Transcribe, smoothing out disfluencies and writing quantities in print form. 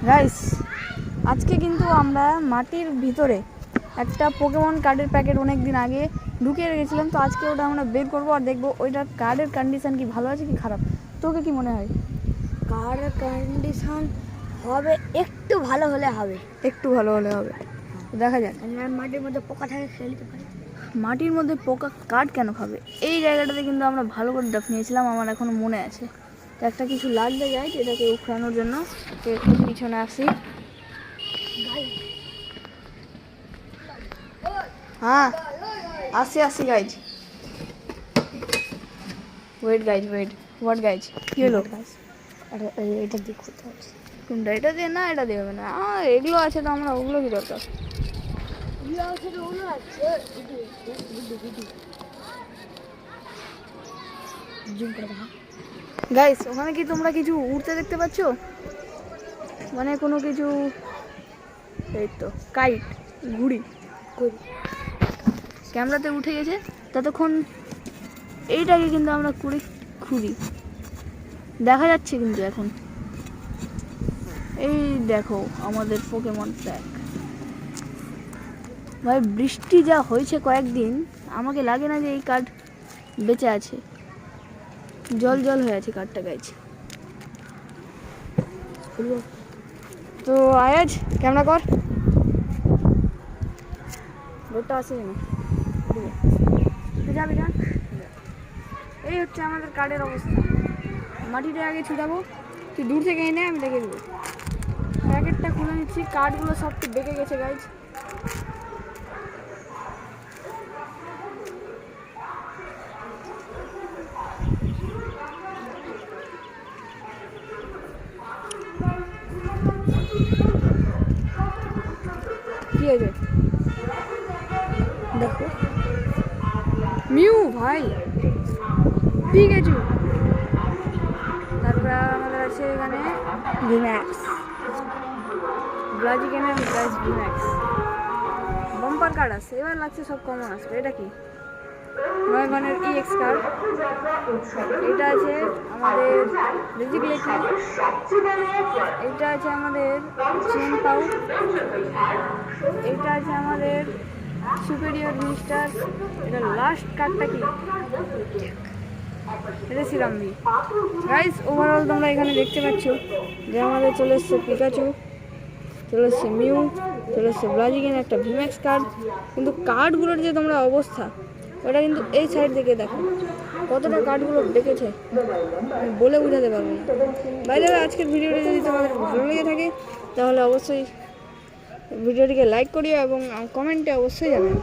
Guys আজকে কিন্তু আমরা মাটির ভিতরে একটা পোকেমন কার্ডের প্যাকেট অনেক দিন আগে ঢুকিয়ে রেখেছিলাম, তো আজকে ওটা আমরা বের করবো আর দেখবো ওইটার কার্ডের কন্ডিশন কি ভালো আছে কি খারাপ। তোকে কি মনে হয়? কার্ডের কন্ডিশন হবে একটু ভালো হলে হবে, একটু ভালো হলে হবে, দেখা যাক। মাটির মধ্যে পোকা থাকে খেলতে পারে। মাটির মধ্যে পোকা কার্ড কেন খাবে? এই জায়গাটাতে কিন্তু আমরা ভালো করে নিয়েছিলাম, আমার এখনো মনে আছে। তো একটা কিছু লাগবে যায় এটাকে উখড়ানোর জন্য, তো একটু পিছনে আসি। হ্যাঁ আসি আসি guys, wait guys wait, what guys কি হলো? এটা দিয়ে করতে হচ্ছে। কোনটা? এটা দিয়ে না, এটা দিয়ে হবে না। এগুলো আছে তো, আমরা ওগুলো কি দরকার? গাইস ওখানে কি তোমরা কিছু উড়তে দেখতে পাচ্ছ? মানে কোনো কিছু, এই তো কাইট, ঘুড়ি ক্যামেরাতে উঠে গেছে। ততক্ষণ এইটাকে কিন্তু আমরা খুঁড়ি, দেখা যাচ্ছে কিন্তু এখন। এই দেখো আমাদের পোকেমন প্যাক। ভাই বৃষ্টি যা হয়েছে কয়েকদিন, আমাকে লাগে না যে এই কার্ড বেঁচে আছে। জল জল হয়ে আছে কার্ডটা গাইছে। তো আয়াজ ক্যামেরা কর, বোটটা আসে কেন যাবে যান। এই হচ্ছে আমাদের কার্ডের অবস্থা। মাটিটা আগে ছুটাবো, তুই দূর থেকে এনে আমি দেখে দেবো। প্যাকেটটা খুলে নিচ্ছি, কার্ডগুলো সব তো বেঁকে গেছে গাইজ। কি আছে দেখো, মিউ ভাই পিকাচু। তারপরে আমাদের আছে এখানে ভিম্যাক্স, ব্লাজিকেনের গাইস ভিম্যাক্স। বাম্পার কার্ড আছে, এবার লাগছে সব কমন আসবে। এটা কি? নয়গণের EX কার্ড। এটা আছে আমাদের রেজিগলেটি, এটা আছে আমাদের চেন পাউ, এটা আছে আমাদের সুপেরিয়র মিস্টার। এটা লাস্ট কার্ডটা কি? এটা সিরামবি। গাইস ওভারঅল তোমরা এখানে দেখতে পাচ্ছ যে আমাদের চলে এসছে পিকাচু, চলে এসছে মিউ, চলে এসছে ব্লাজিকেন, একটা ভিম্যাক্স কার্ড। কিন্তু কার্ডগুলোর যে তোমরা অবস্থা, ওটা কিন্তু এই সাইড থেকে দেখো কতটা কার্ডগুলো বেঁকেছে, আমি বলে বোঝাতে পারবো না। বাইরে আজকের ভিডিওটি যদি তোমাদের ভালো লেগে থাকে তাহলে অবশ্যই ভিডিওটিকে লাইক করিও এবং কমেন্টে অবশ্যই জানাও।